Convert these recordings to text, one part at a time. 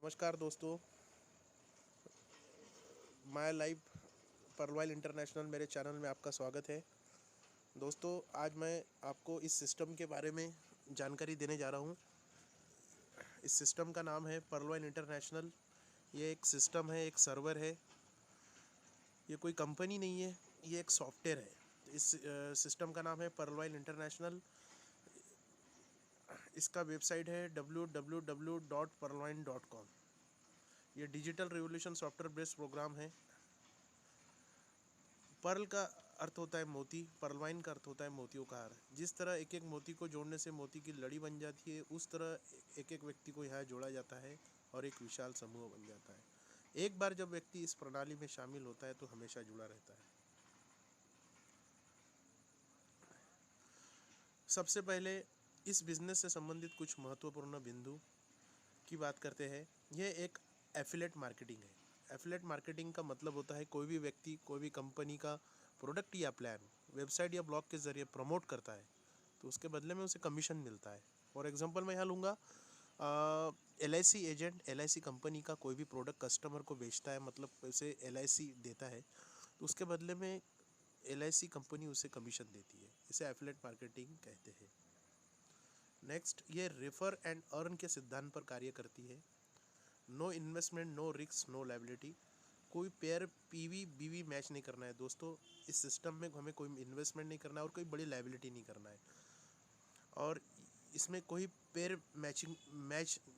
नमस्कार दोस्तों। My life परवाइल international मेरे चैनल में आपका स्वागत है। दोस्तों, आज मैं आपको इस सिस्टम के बारे में जानकारी देने जा रहा हूँ। इस सिस्टम का नाम है परवाइल इंटरनेशनल। ये एक सिस्टम है, एक सर्वर है। ये कोई कंपनी नहीं है, ये एक सॉफ्टवेयर है। इस सिस्टम का नाम है परवाइल इंटरनेशनल। इसका वेबसाइट है www.perlwine.com। ये digital revolution software based program है। पर्ल का अर्थ होता है मोती, पर्लवाइन का अर्थ होता है मोतियों का हार। जिस तरह एक एक मोती को जोड़ने से मोती की लड़ी बन जाती है, उस तरह एक एक व्यक्ति को यहाँ जोड़ा जाता है और एक विशाल समूह बन जाता है। एक बार जब व्यक्ति इस प्रणाली में शामिल होता है तो हमेशा जुड़ा रहता है। सबसे पहले इस बिजनेस से संबंधित कुछ महत्वपूर्ण बिंदु की बात करते हैं। यह एक एफिलेट मार्केटिंग है। एफिलेट मार्केटिंग का मतलब होता है कोई भी व्यक्ति कोई भी कंपनी का प्रोडक्ट या प्लान वेबसाइट या ब्लॉग के ज़रिए प्रमोट करता है तो उसके बदले में उसे कमीशन मिलता है। फॉर एग्जांपल मैं यहाँ लूँगा, LIC एजेंट LIC कंपनी का कोई भी प्रोडक्ट कस्टमर को बेचता है, मतलब उसे LIC देता है, तो उसके बदले में LIC कंपनी उसे कमीशन देती है। इसे एफिलेट मार्केटिंग कहते हैं। नेक्स्ट, ये रेफर एंड अर्न के सिद्धांत पर कार्य करती है। No investment, no risk, no liability. कोई पेयर पीवी बीवी मैच नहीं करना है दोस्तों। इस सिस्टम में हमें कोई इन्वेस्टमेंट नहीं करना है और कोई बड़ी लायबिलिटी नहीं करना है, और इसमें कोई पेयर मैच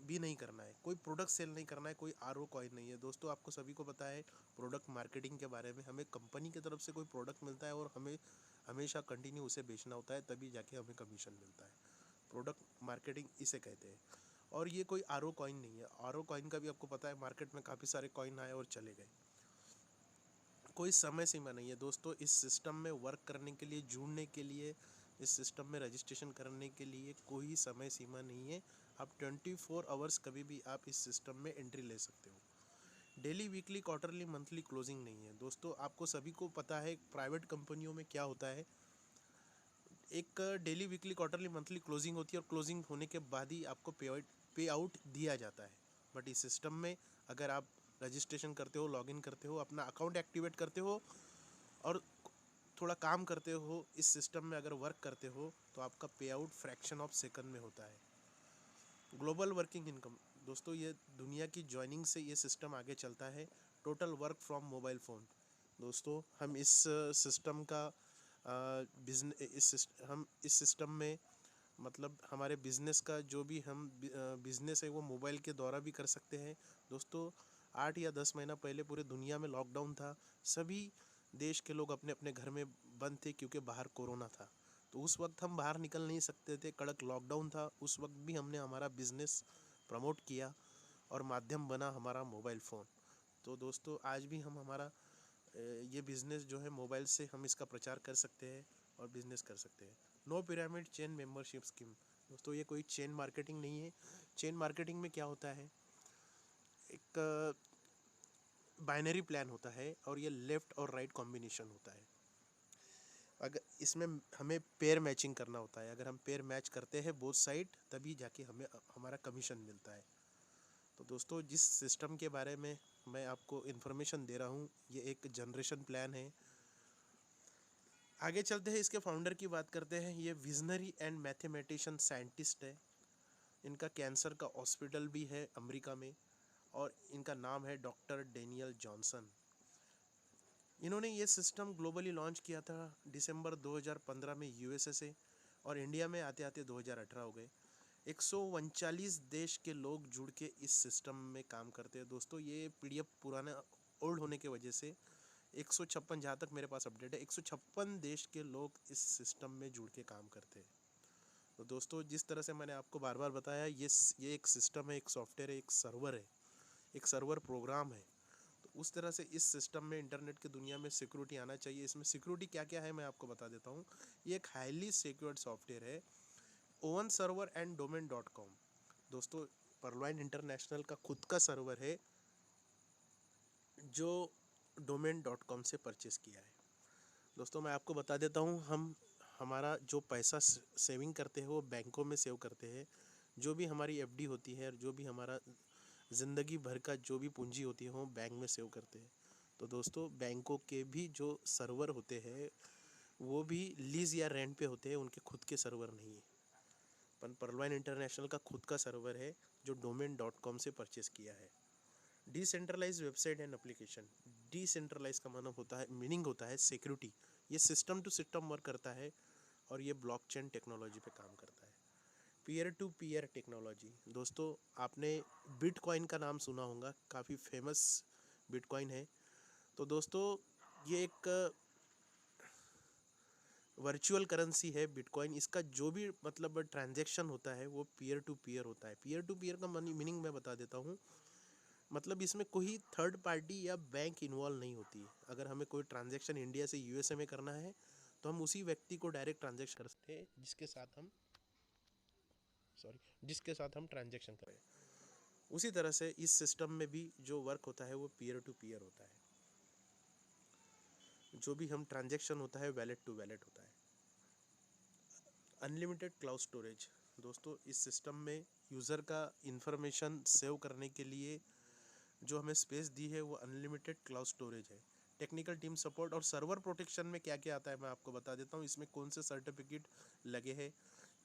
भी नहीं करना है, कोई प्रोडक्ट सेल नहीं करना है, कोई RO कॉइन नहीं है। दोस्तों, आपको सभी को पता है प्रोडक्ट मार्केटिंग के बारे में। हमें कंपनी की तरफ से कोई प्रोडक्ट मिलता है और हमें हमेशा कंटिन्यू उसे बेचना होता है, तभी जाके हमें कमीशन मिलता है। प्रोडक्ट मार्केटिंग इसे कहते हैं। और ये कोई RO कॉइन नहीं है। RO कॉइन का भी आपको पता है, मार्केट में काफ़ी सारे कॉइन आए और चले गए। कोई समय सीमा नहीं है दोस्तों। इस सिस्टम में वर्क करने के लिए, जुड़ने के लिए, इस सिस्टम में रजिस्ट्रेशन करने के लिए कोई समय सीमा नहीं है। आप 24 आवर्स कभी भी आप इस सिस्टम में एंट्री ले सकते हो। Daily, weekly, quarterly, monthly closing नहीं है दोस्तों। आपको सभी को पता है प्राइवेट कंपनियों में क्या होता है। एक daily, weekly, quarterly, monthly closing होती है और क्लोजिंग होने के बाद ही आपको पे आउट दिया जाता है। बट इस सिस्टम में अगर आप रजिस्ट्रेशन करते हो, लॉगिन करते हो, अपना अकाउंट एक्टिवेट करते हो और थोड़ा काम करते हो, इस सिस्टम में अगर वर्क करते हो, तो आपका पे आउट फ्रैक्शन ऑफ सेकंड में होता है। ग्लोबल वर्किंग इनकम दोस्तों, ये दुनिया की ज्वाइनिंग से ये सिस्टम आगे चलता है। Total work from mobile phone. दोस्तों, हम इस सिस्टम का हम इस सिस्टम में, मतलब हमारे बिज़नेस का जो भी हम बिज़नेस है वो मोबाइल के द्वारा भी कर सकते हैं। दोस्तों, 8 या 10 महीना पहले पूरे दुनिया में लॉकडाउन था। सभी देश के लोग अपने अपने घर में बंद थे क्योंकि बाहर कोरोना था। तो उस वक्त हम बाहर निकल नहीं सकते थे, कड़क लॉकडाउन था। उस वक्त भी हमने हमारा बिज़नेस प्रमोट किया और माध्यम बना हमारा मोबाइल फ़ोन। तो दोस्तों, आज भी हम हमारा ये बिज़नेस जो है मोबाइल से हम इसका प्रचार कर सकते हैं और बिज़नेस कर सकते हैं। No pyramid chain membership scheme दोस्तों, ये कोई चेन मार्केटिंग नहीं है। चेन मार्केटिंग में क्या होता है, एक बाइनरी प्लान होता है और ये लेफ़्ट और राइट कॉम्बिनेशन होता है। अगर इसमें हमें पेयर मैचिंग करना होता है, अगर हम पेयर मैच करते हैं बोथ साइड, तभी जाके हमें हमारा कमीशन मिलता है। तो दोस्तों, जिस सिस्टम के बारे में मैं आपको इन्फॉर्मेशन दे रहा हूँ, ये एक जनरेशन प्लान है। आगे चलते हैं, इसके फाउंडर की बात करते हैं। ये विजनरी एंड मैथमेटिशियन साइंटिस्ट है। इनका कैंसर का हॉस्पिटल भी है अमेरिका में और इनका नाम है डॉक्टर डेनियल जॉनसन। इन्होंने ये सिस्टम ग्लोबली लॉन्च किया था दिसंबर 2015 में USA से, और इंडिया में आते आते 2018 हो गए। 139 देश के लोग जुड़ के इस सिस्टम में काम करते हैं। दोस्तों, ये PDF पुराना ओल्ड होने की वजह से 156, जहाँ तक मेरे पास अपडेट है, 156 देश के लोग इस सिस्टम में जुड़ के काम करते हैं। तो दोस्तों, जिस तरह से मैंने आपको बार बार बताया, ये एक सिस्टम है, एक सॉफ्टवेयर है, एक सर्वर है, एक सर्वर प्रोग्राम है। तो उस तरह से इस सिस्टम में, इंटरनेट की दुनिया में सिक्योरिटी आना चाहिए। इसमें सिक्योरिटी क्या क्या है मैं आपको बता देता हूँ। ये एक हाईली सिक्योर्ड सॉफ्टवेयर है। ओवन सर्वर एंड डोमेन.com दोस्तों, परलवाइन इंटरनेशनल का खुद का सर्वर है जो डोमेन.com से परचेस किया है। दोस्तों, मैं आपको बता देता हूँ, हम हमारा जो पैसा सेविंग करते हैं वो बैंकों में सेव करते हैं। जो भी हमारी FD होती है और जो भी हमारा ज़िंदगी भर का जो भी पूंजी होती है वो बैंक में सेव करते हैं। तो दोस्तों बैंकों के भी जो सर्वर होते हैं वो भी लीज़ या रेंट पे होते हैं, उनके खुद के सर्वर नहीं है। पर्लवाइन इंटरनेशनल का खुद का सर्वर है जो domain.com से परचेस किया है। Decentralise website and application. Decentralise का मतलब होता है, मीनिंग होता है सिक्योरिटी। ये सिस्टम टू सिस्टम वर्क करता है और ये ब्लॉकचेन टेक्नोलॉजी पे काम करता है। Peer to peer technology. दोस्तों आपने बिटकॉइन का नाम सुना होगा, काफ़ी फेमस बिटकॉइन है। तो दोस्तों ये एक वर्चुअल करेंसी है बिटकॉइन। इसका जो भी मतलब ट्रांजैक्शन होता है वो पीयर टू पीयर होता है। पीयर टू पीयर का मीनिंग मैं बता देता हूँ। मतलब इसमें कोई थर्ड पार्टी या बैंक इन्वॉल्व नहीं होती है। अगर हमें कोई ट्रांजैक्शन इंडिया से यूएसए में करना है तो हम उसी व्यक्ति को डायरेक्ट ट्रांजैक्शन कर सकते हैं जिसके साथ हम ट्रांजैक्शन करें। उसी तरह से इस सिस्टम में भी जो वर्क होता है वो पीयर टू पीयर होता है। जो भी हम ट्रांजैक्शन होता है वैलेट टू वैलेट होता है। Unlimited cloud storage. दोस्तों इस सिस्टम में यूज़र का इंफॉर्मेशन सेव करने के लिए जो हमें स्पेस दी है वो अनलिमिटेड क्लाउड स्टोरेज है। टेक्निकल टीम सपोर्ट और सर्वर प्रोटेक्शन में क्या क्या आता है मैं आपको बता देता हूँ। इसमें कौन से सर्टिफिकेट लगे हैं।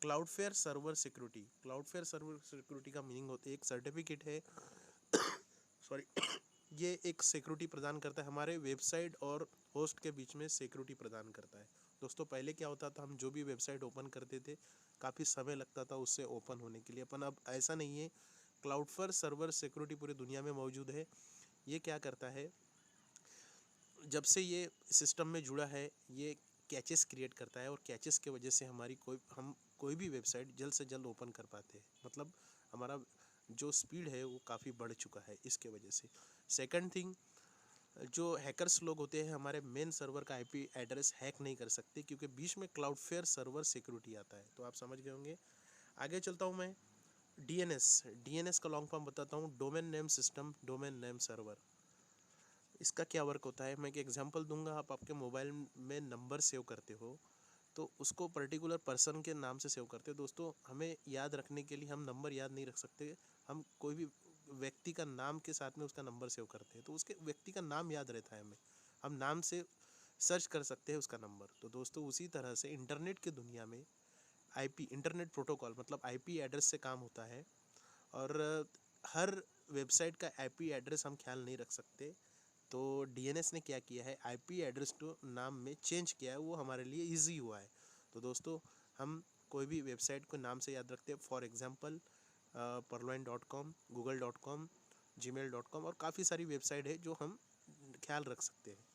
क्लाउडफेयर सर्वर सिक्योरिटी। क्लाउडफेयर सर्वर सिक्योरिटी का मीनिंग होता है एक सर्टिफिकेट है सॉरी ये एक सिक्योरिटी प्रदान करता है, हमारे वेबसाइट और होस्ट के बीच में सिक्योरिटी प्रदान करता है। दोस्तों पहले क्या होता था, हम जो भी वेबसाइट ओपन करते थे काफ़ी समय लगता था उससे ओपन होने के लिए, अपन अब ऐसा नहीं है। क्लाउडफेयर सर्वर सिक्योरिटी पूरी दुनिया में मौजूद है। ये क्या करता है, जब से ये सिस्टम में जुड़ा है ये कैचेस क्रिएट करता है और कैचेस के वजह से हम कोई भी वेबसाइट जल्द से जल्द ओपन कर पाते हैं। मतलब हमारा जो स्पीड है वो काफ़ी बढ़ चुका है इसके वजह से। सेकंड थिंग, जो हैकर्स लोग होते हैं हमारे मेन सर्वर का आईपी एड्रेस हैक नहीं कर सकते क्योंकि बीच में क्लाउडफेयर सर्वर सिक्योरिटी आता है। तो आप समझ गए होंगे। आगे चलता हूँ मैं। डीएनएस। डीएनएस का लॉन्ग फॉर्म बताता हूँ, domain name system, domain name server. इसका क्या वर्क होता है, मैं एक एग्जांपल दूंगा। आप आपके मोबाइल में नंबर सेव करते हो तो उसको पर्टिकुलर पर्सन के नाम से सेव करते हो। दोस्तों हमें याद रखने के लिए हम नंबर याद नहीं रख सकते, हम कोई भी व्यक्ति का नाम के साथ में उसका नंबर सेव करते हैं तो उसके व्यक्ति का नाम याद रहता है हमें, हम नाम से सर्च कर सकते हैं उसका नंबर। तो दोस्तों उसी तरह से इंटरनेट की दुनिया में आईपी इंटरनेट प्रोटोकॉल मतलब आईपी एड्रेस से काम होता है। और हर वेबसाइट का आईपी एड्रेस हम ख्याल नहीं रख सकते। तो डीएनएस ने क्या किया है, आईपी एड्रेस टू नाम में चेंज किया है, वो हमारे लिए इजी हुआ है। तो दोस्तों हम कोई भी वेबसाइट को नाम से याद रखते हैं। फॉर एग्जांपल पर्लवाइन.com, google.com, gmail.com और काफ़ी सारी वेबसाइट है जो हम ख्याल रख सकते हैं।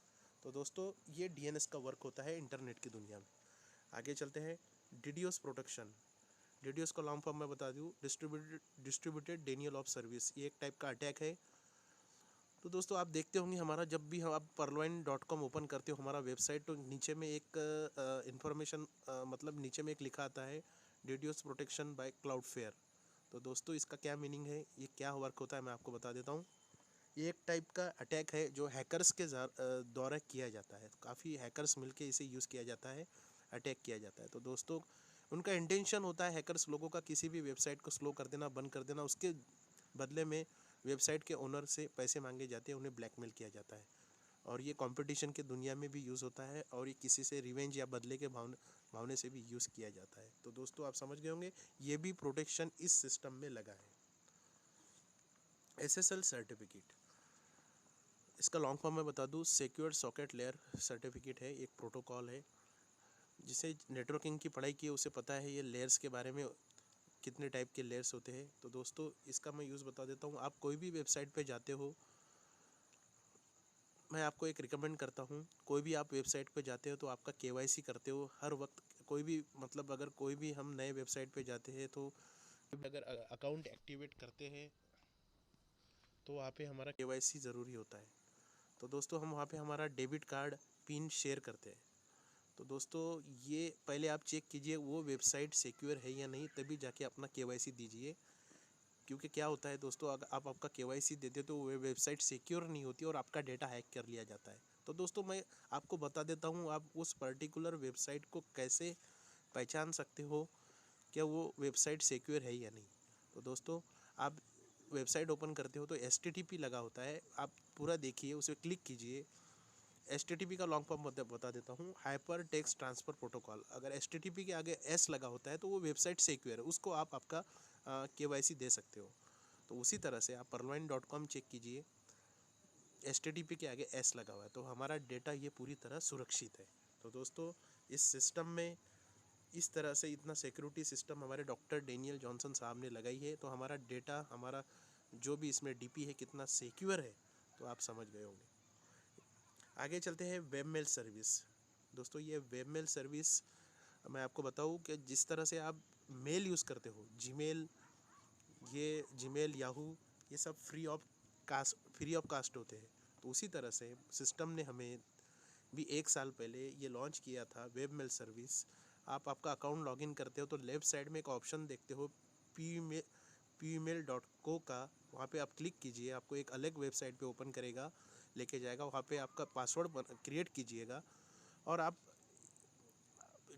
तो दोस्तों ये डीएनएस का वर्क होता है इंटरनेट की दुनिया में। आगे चलते हैं। डीडीओस प्रोटेक्शन। डीडीओस का लॉन्ग फॉर्म मैं बता दूँ, डिस्ट्रीब्यूटेड डेनियल ऑफ सर्विस। ये एक टाइप का अटैक है। तो दोस्तों आप देखते होंगे हमारा जब भी हम आप पर्लवाइन.com ओपन करते हो हमारा वेबसाइट, तो नीचे में एक इंफॉर्मेशन मतलब नीचे में एक लिखा आता है डीडीओस प्रोटेक्शन बाय क्लाउडफेयर। तो दोस्तों इसका क्या मीनिंग है, ये क्या वर्क होता है मैं आपको बता देता हूँ। ये एक टाइप का अटैक है जो हैकर्स के द्वारा किया जाता है। काफ़ी हैकर्स मिलके इसे यूज़ किया जाता है, अटैक किया जाता है। तो दोस्तों उनका इंटेंशन होता है हैकर्स लोगों का किसी भी वेबसाइट को स्लो कर देना, बंद कर देना। उसके बदले में वेबसाइट के ओनर से पैसे मांगे जाते हैं, उन्हें ब्लैकमेल किया जाता है। और ये कंपटीशन के दुनिया में भी यूज़ होता है और ये किसी से रिवेंज या बदले के भावने से भी यूज़ किया जाता है। तो दोस्तों आप समझ गए होंगे ये भी प्रोटेक्शन इस सिस्टम में लगा है। SSL certificate. इसका लॉन्ग फॉर्म मैं बता दूं, सिक्योर सॉकेट लेयर सर्टिफिकेट है, एक प्रोटोकॉल है। जिसे नेटवर्किंग की पढ़ाई की है उसे पता है ये लेयर्स के बारे में, कितने टाइप के लेयर्स होते हैं। तो दोस्तों इसका मैं यूज़ बता देता हूँ। आप कोई भी वेबसाइट पे जाते हो, मैं आपको एक रिकमेंड करता हूँ, कोई भी आप वेबसाइट पे जाते हो तो आपका केवाईसी करते हो हर वक्त। कोई भी मतलब अगर कोई भी हम नए वेबसाइट पे जाते हैं तो अगर अकाउंट एक्टिवेट करते हैं तो वहाँ पे हमारा केवाईसी ज़रूरी होता है। तो दोस्तों हम वहाँ पे हमारा डेबिट कार्ड पिन शेयर करते हैं। तो दोस्तों ये पहले आप चेक कीजिए वो वेबसाइट सिक्योर है या नहीं, तभी जाके अपना केवाईसी दीजिए। क्योंकि क्या होता है दोस्तों, अगर आप आपका केवाईसी देते तो वो वेबसाइट सिक्योर नहीं होती और आपका डेटा हैक कर लिया जाता है। तो दोस्तों मैं आपको बता देता हूँ आप उस पर्टिकुलर वेबसाइट को कैसे पहचान सकते हो क्या वो वेबसाइट सिक्योर है या नहीं। तो दोस्तों आप वेबसाइट ओपन करते हो तो HTTP लगा होता है, आप पूरा देखिए, उसे क्लिक कीजिए। HTTP का लॉन्ग फॉर्म बता देता हूँ, हाइपर टेक्स्ट ट्रांसफ़र प्रोटोकॉल। अगर HTTP के आगे S लगा होता है तो वो वेबसाइट सिक्योर है, उसको आप आपका KYC दे सकते हो। तो उसी तरह से आप Purloin.com चेक कीजिए, HTTP के आगे S लगा हुआ है, तो हमारा डेटा ये पूरी तरह सुरक्षित है। तो दोस्तों, इस सिस्टम में इस तरह से इतना सिक्योरिटी सिस्टम हमारे डॉक्टर डेनियल जॉनसन साहब ने लगाई है, तो हमारा डेटा, हमारा जो भी इसमें DP है कितना सिक्योर है, तो आप समझ गए होंगे। आगे चलते हैं वेब मेल सर्विस। दोस्तों, ये वेब मेल सर्विस मैं आपको बताऊं कि जिस तरह से आप मेल यूज़ करते हो, जीमेल, याहू, ये सब फ्री ऑफ कास्ट होते हैं। तो उसी तरह से सिस्टम ने हमें भी 1 साल पहले ये लॉन्च किया था वेब मेल सर्विस। आप आपका अकाउंट लॉगिन करते हो तो लेफ़्ट साइड में एक ऑप्शन देखते हो pemail.co का, वहाँ पे आप क्लिक कीजिए, आपको एक अलग वेबसाइट पे ओपन करेगा, लेके जाएगा। वहाँ पे आपका पासवर्ड क्रिएट कीजिएगा और आप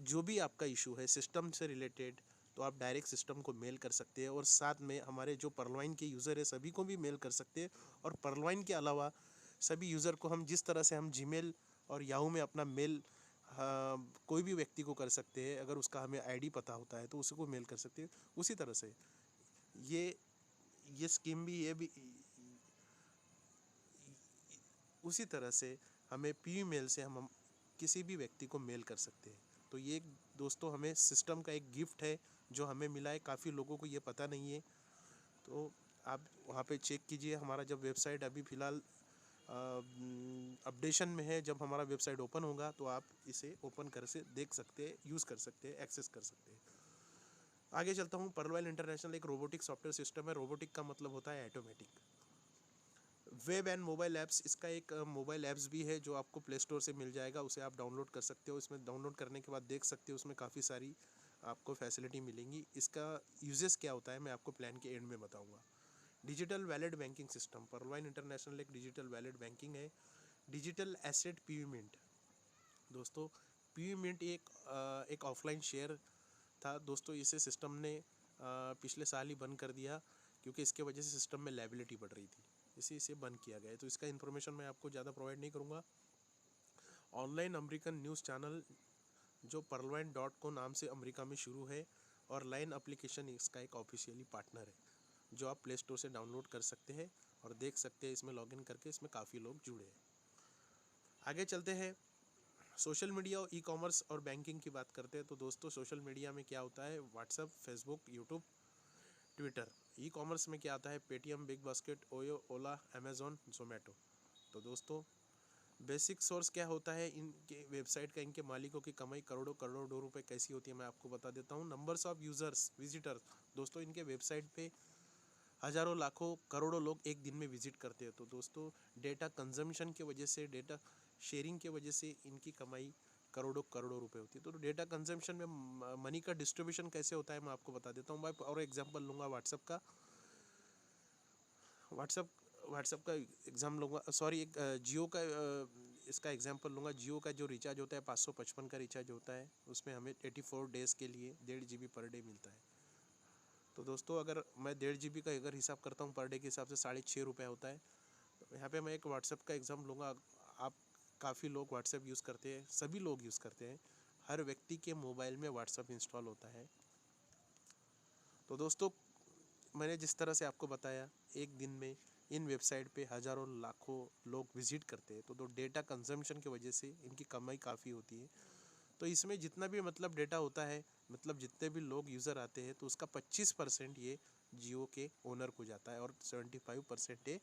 जो भी आपका इशू है सिस्टम से रिलेटेड, तो आप डायरेक्ट सिस्टम को मेल कर सकते हैं। और साथ में हमारे जो Purloin के यूज़र है सभी को भी मेल कर सकते हैं। और Purloin के अलावा सभी यूज़र को हम जिस तरह से हम जीमेल और याहू में अपना मेल कोई भी व्यक्ति को कर सकते हैं, अगर उसका हमें ID पता होता है तो उसको मेल कर सकते हैं। उसी तरह से ये स्कीम भी, ये भी उसी तरह से हमें मेल से हम किसी भी व्यक्ति को मेल कर सकते हैं। तो ये दोस्तों हमें सिस्टम का एक गिफ्ट है जो हमें मिला है, काफ़ी लोगों को ये पता नहीं है। तो आप वहाँ पे चेक कीजिए, हमारा जब वेबसाइट अभी फ़िलहाल अपडेशन में है, जब हमारा वेबसाइट ओपन होगा तो आप इसे ओपन कर से देख सकते हैं, यूज़ कर सकते हैं, एक्सेस कर सकते हैं। आगे चलता हूँ। Purloin इंटरनेशनल एक रोबोटिक सॉफ्टवेयर सिस्टम है। रोबोटिक का मतलब होता है automatic. Web and mobile apps, इसका एक मोबाइल ऐप्स भी है जो आपको प्ले स्टोर से मिल जाएगा, उसे आप डाउनलोड कर सकते हो। इसमें डाउनलोड करने के बाद देख सकते हो, उसमें काफ़ी सारी आपको फैसिलिटी मिलेंगी। इसका यूजेस क्या होता है मैं आपको प्लान के एंड में बताऊंगा। Digital valid banking system, Purloin international एक डिजिटल वैलिड बैंकिंग है। डिजिटल एसेट पेमेंट, दोस्तों पेमेंट एक ऑफलाइन शेयर था दोस्तों, इसे सिस्टम ने पिछले साल ही बंद कर दिया, क्योंकि इसके वजह से सिस्टम में लायबिलिटी बढ़ रही थी, इसे बंद किया गया है। तो इसका इन्फॉर्मेशन मैं आपको ज़्यादा प्रोवाइड नहीं करूँगा। ऑनलाइन अमेरिकन न्यूज़ चैनल जो Purloin.co नाम से अमेरिका में शुरू है, और लाइन एप्लीकेशन इसका एक ऑफिशियली पार्टनर है जो आप प्ले स्टोर से डाउनलोड कर सकते हैं और देख सकते हैं। इसमें लॉगिन करके इसमें काफ़ी लोग जुड़े हैं। आगे चलते हैं, सोशल मीडिया और ई-कॉमर्स और बैंकिंग की बात करते हैं। तो दोस्तों, सोशल मीडिया में क्या होता है, WhatsApp, Facebook, YouTube, Twitter. E commerce में क्या आता है, पेटीएम, बिग बास्केट, ओयो, ओला, अमेज़ॉन, जोमेटो। तो दोस्तों, बेसिक सोर्स क्या होता है इनके वेबसाइट का, इनके मालिकों की कमाई करोड़ों करोड़ों रुपए कैसी होती है मैं आपको बता देता हूँ। नंबर्स ऑफ यूज़र्स, विजिटर्स, दोस्तों इनके वेबसाइट पे हज़ारों, लाखों, करोड़ों लोग एक दिन में विजिट करते हैं। तो दोस्तों, डेटा कंजम्पशन की वजह से, डेटा शेयरिंग की वजह से इनकी कमाई करोड़ों करोड़ों रुपए होती है। तो डेटा कंजम्पशन में मनी का डिस्ट्रीब्यूशन कैसे होता है मैं आपको बता देता हूँ। मैं और एग्जांपल लूँगा व्हाट्सएप का। व्हाट्सएप व्हाट्सएप का एग्जाम लूँगा, सॉरी, एक जियो का इसका एग्जांपल लूँगा। जियो का जो रिचार्ज होता है 555 का रिचार्ज होता है, उसमें हमें 84 डेज़ के लिए 1.5 GB पर डे मिलता है। तो दोस्तों, अगर मैं 1.5 GB का अगर हिसाब करता हूँ पर डे के हिसाब से 6.5 रुपये होता है। तो यहाँ पे मैं एक व्हाट्सएप का एग्जाम लूँगा। आप काफ़ी लोग व्हाट्सएप यूज़ करते हैं, सभी लोग यूज़ करते हैं, हर व्यक्ति के मोबाइल में व्हाट्सएप इंस्टॉल होता है। तो दोस्तों, मैंने जिस तरह से आपको बताया, एक दिन में इन वेबसाइट पे हज़ारों लाखों लोग विजिट करते हैं, तो डेटा कंजम्पशन की वजह से इनकी कमाई काफ़ी होती है। तो इसमें जितना भी मतलब डेटा होता है, मतलब जितने भी लोग यूज़र आते हैं, तो उसका 25% ये जियो के ओनर को जाता है और 75% ये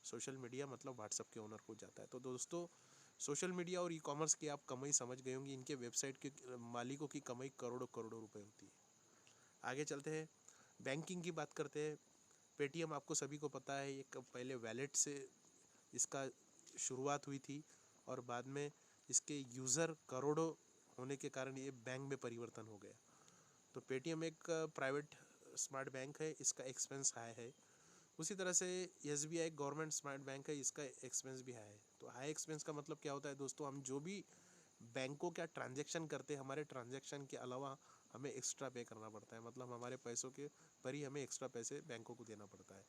सोशल मीडिया मतलब व्हाट्सएप के ओनर को जाता है। तो दोस्तों, सोशल मीडिया और ई कॉमर्स की आप कमाई समझ गए होंगे, इनके वेबसाइट के मालिकों की कमाई करोड़ों करोड़ों रुपए होती है। आगे चलते हैं, बैंकिंग की बात करते हैं। पेटीएम आपको सभी को पता है, एक पहले वैलेट से इसका शुरुआत हुई थी, और बाद में इसके यूज़र करोड़ों होने के कारण ये बैंक में परिवर्तन हो गया। तो पेटीएम एक प्राइवेट स्मार्ट बैंक है, इसका एक्सपेंस हाई है। उसी तरह से एसबीआई एक गवर्नमेंट स्मार्ट बैंक है, इसका एक्सपेंस भी हाई है। तो हाई एक्सपेंस का मतलब क्या होता है दोस्तों, हम जो भी बैंकों का ट्रांजैक्शन करते हैं, हमारे ट्रांजैक्शन के अलावा हमें एक्स्ट्रा पे करना पड़ता है, मतलब हमारे पैसों के पर ही हमें एक्स्ट्रा पैसे बैंकों को देना पड़ता है।